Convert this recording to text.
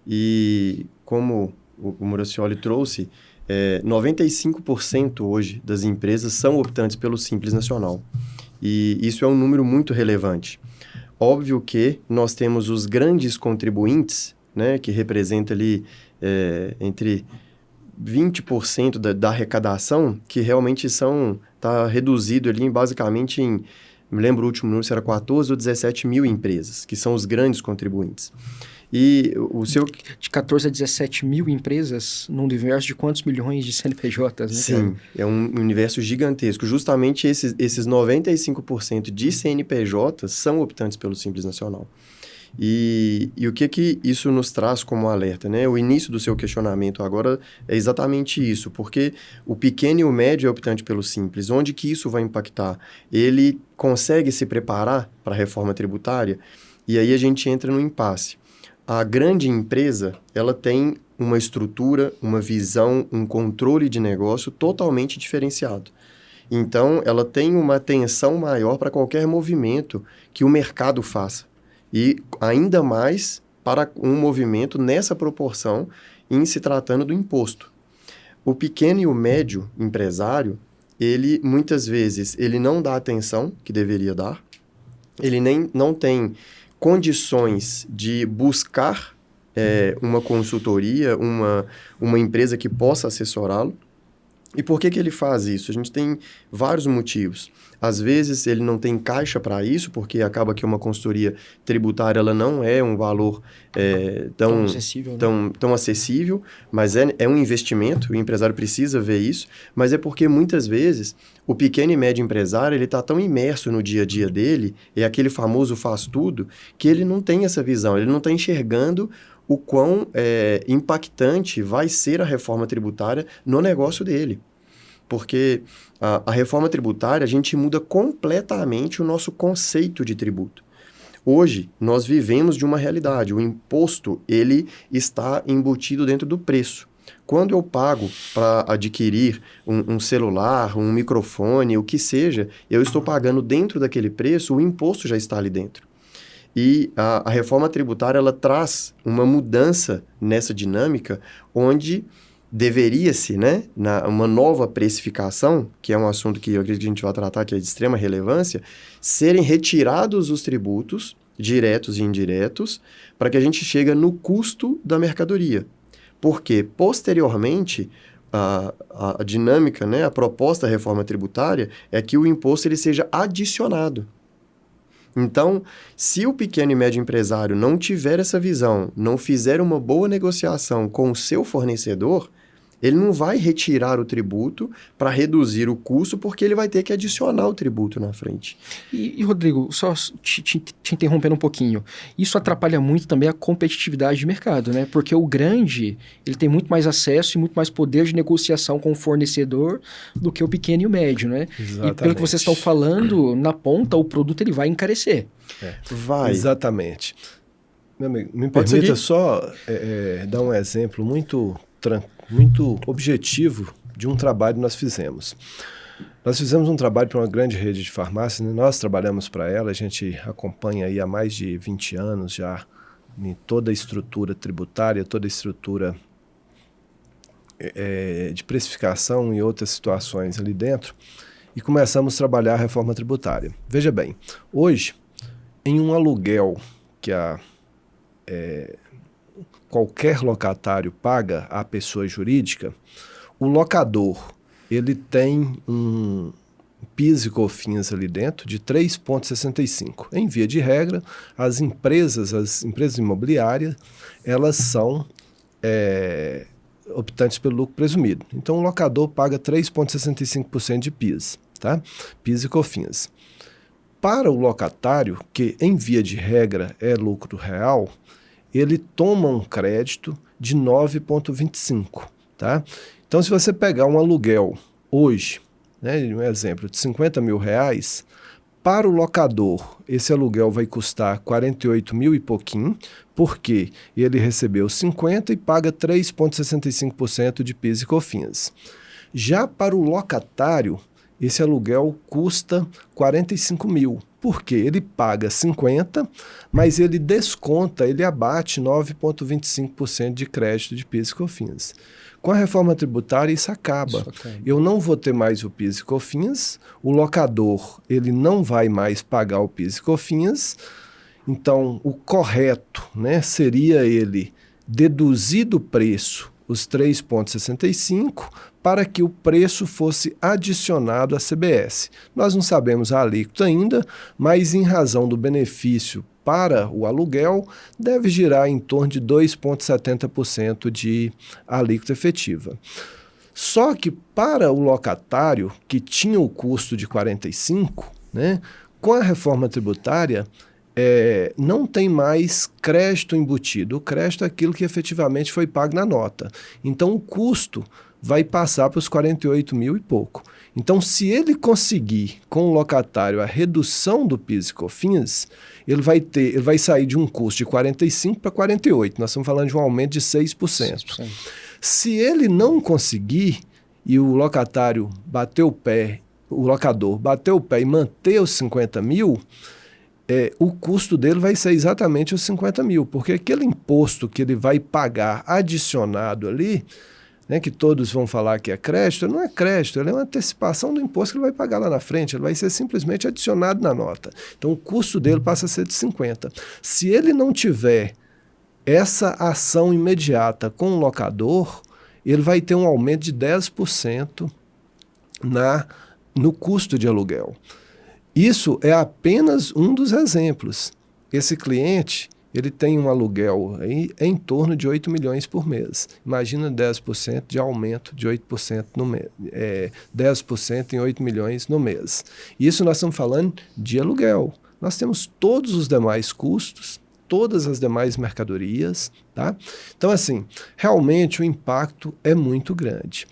E como o Muracioli trouxe, 95% hoje das empresas são optantes pelo Simples Nacional. E isso é um número muito relevante. Óbvio que nós temos os grandes contribuintes, né, que representa ali entre 20% da arrecadação, que realmente está reduzido ali basicamente em, me lembro o último número, se era 14 ou 17 mil empresas, que são os grandes contribuintes. E o seu... De 14 a 17 mil empresas num universo de quantos milhões de CNPJs, né, Sim, cara? é um universo gigantesco. Justamente esses 95% de CNPJs são optantes pelo Simples Nacional. E o que isso nos traz como alerta, né? O início do seu questionamento agora é exatamente isso, porque o pequeno e o médio é optante pelo Simples. Onde que isso vai impactar? Ele consegue se preparar para a reforma tributária? E aí a gente entra no impasse. A grande empresa, ela tem uma estrutura, uma visão, um controle de negócio totalmente diferenciado. Então, ela tem uma atenção maior para qualquer movimento que o mercado faça. E ainda mais para um movimento nessa proporção em se tratando do imposto. O pequeno e o médio empresário, ele muitas vezes ele não dá a atenção que deveria dar, ele nem não tem condições de buscar uma consultoria, uma empresa que possa assessorá-lo. E por que ele faz isso? A gente tem vários motivos. Às vezes ele não tem caixa para isso, porque acaba que uma consultoria tributária ela não é um valor Tão acessível, né? tão acessível, mas é um investimento, o empresário precisa ver isso, mas é porque muitas vezes o pequeno e médio empresário ele está tão imerso no dia a dia dele, é aquele famoso faz tudo, que ele não tem essa visão, ele não está enxergando o quão impactante vai ser a reforma tributária no negócio dele. Porque a reforma tributária, a gente muda completamente o nosso conceito de tributo. Hoje, nós vivemos de uma realidade. O imposto, ele está embutido dentro do preço. Quando eu pago para adquirir um celular, um microfone, o que seja, eu estou pagando dentro daquele preço, o imposto já está ali dentro. E a reforma tributária, ela traz uma mudança nessa dinâmica, onde deveria-se, né, uma nova precificação, que é um assunto que eu acredito que a gente vai tratar, que é de extrema relevância, serem retirados os tributos, diretos e indiretos, para que a gente chegue no custo da mercadoria. Porque, posteriormente, a dinâmica, né, a proposta da reforma tributária é que o imposto ele seja adicionado. Então, se o pequeno e médio empresário não tiver essa visão, não fizer uma boa negociação com o seu fornecedor, ele não vai retirar o tributo para reduzir o custo, porque ele vai ter que adicionar o tributo na frente. E Rodrigo, só te interrompendo um pouquinho, isso atrapalha muito também a competitividade de mercado, né? Porque o grande, ele tem muito mais acesso e muito mais poder de negociação com o fornecedor do que o pequeno e o médio, né? Exatamente. E pelo que vocês estão falando, na ponta, o produto ele vai encarecer. Vai. Exatamente. Meu amigo, me Pode permita seguir. só dar um exemplo muito objetivo de um trabalho que nós fizemos. Nós fizemos um trabalho para uma grande rede de farmácias, né? Nós trabalhamos para ela, a gente acompanha aí há mais de 20 anos já em toda a estrutura tributária, toda a estrutura de precificação e outras situações ali dentro, e começamos a trabalhar a reforma tributária. Veja bem, hoje, em um aluguel que qualquer locatário paga à pessoa jurídica, o locador ele tem um PIS e COFINS ali dentro de 3,65. Em via de regra, as empresas imobiliárias, elas são optantes pelo lucro presumido. Então, o locador paga 3,65% de PIS, tá? PIS e COFINS. Para o locatário, que em via de regra é lucro real, ele toma um crédito de 9,25, tá? Então, se você pegar um aluguel hoje, né, um exemplo de 50 mil reais, para o locador, esse aluguel vai custar 48 mil e pouquinho, porque ele recebeu 50 e paga 3,65% de PIS e COFINS. Já para o locatário, esse aluguel custa 45 mil. Por quê? Ele paga 50, mas ele desconta, ele abate 9,25% de crédito de PIS e COFINS. Com a reforma tributária, isso acaba. Eu não vou ter mais o PIS e COFINS, o locador ele não vai mais pagar o PIS e COFINS, então o correto, né, seria ele deduzir do preço os 3,65 para que o preço fosse adicionado à CBS. Nós não sabemos a alíquota ainda, mas em razão do benefício para o aluguel, deve girar em torno de 2,70% de alíquota efetiva. Só que para o locatário, que tinha o custo de 45, né, com a reforma tributária, não tem mais crédito embutido. O crédito é aquilo que efetivamente foi pago na nota. Então, o custo vai passar para os 48 mil e pouco. Então, se ele conseguir, com o locatário, a redução do PIS e COFINS, ele vai sair de um custo de 45 para 48. Nós estamos falando de um aumento de 6%. Se ele não conseguir e o locatário bater o pé, o locador bater o pé e manter os 50 mil, o custo dele vai ser exatamente os 50 mil, porque aquele imposto que ele vai pagar adicionado ali, né, que todos vão falar que é crédito, não é crédito, ele é uma antecipação do imposto que ele vai pagar lá na frente, ele vai ser simplesmente adicionado na nota. Então o custo dele passa a ser de 50. Se ele não tiver essa ação imediata com o locador, ele vai ter um aumento de 10% no custo de aluguel. Isso é apenas um dos exemplos. Esse cliente, ele tem um aluguel aí em torno de 8 milhões por mês. Imagina 10% de aumento de 8% no mês. 10% em 8 milhões no mês. Isso nós estamos falando de aluguel. Nós temos todos os demais custos, todas as demais mercadorias, tá? Então, assim, realmente o impacto é muito grande.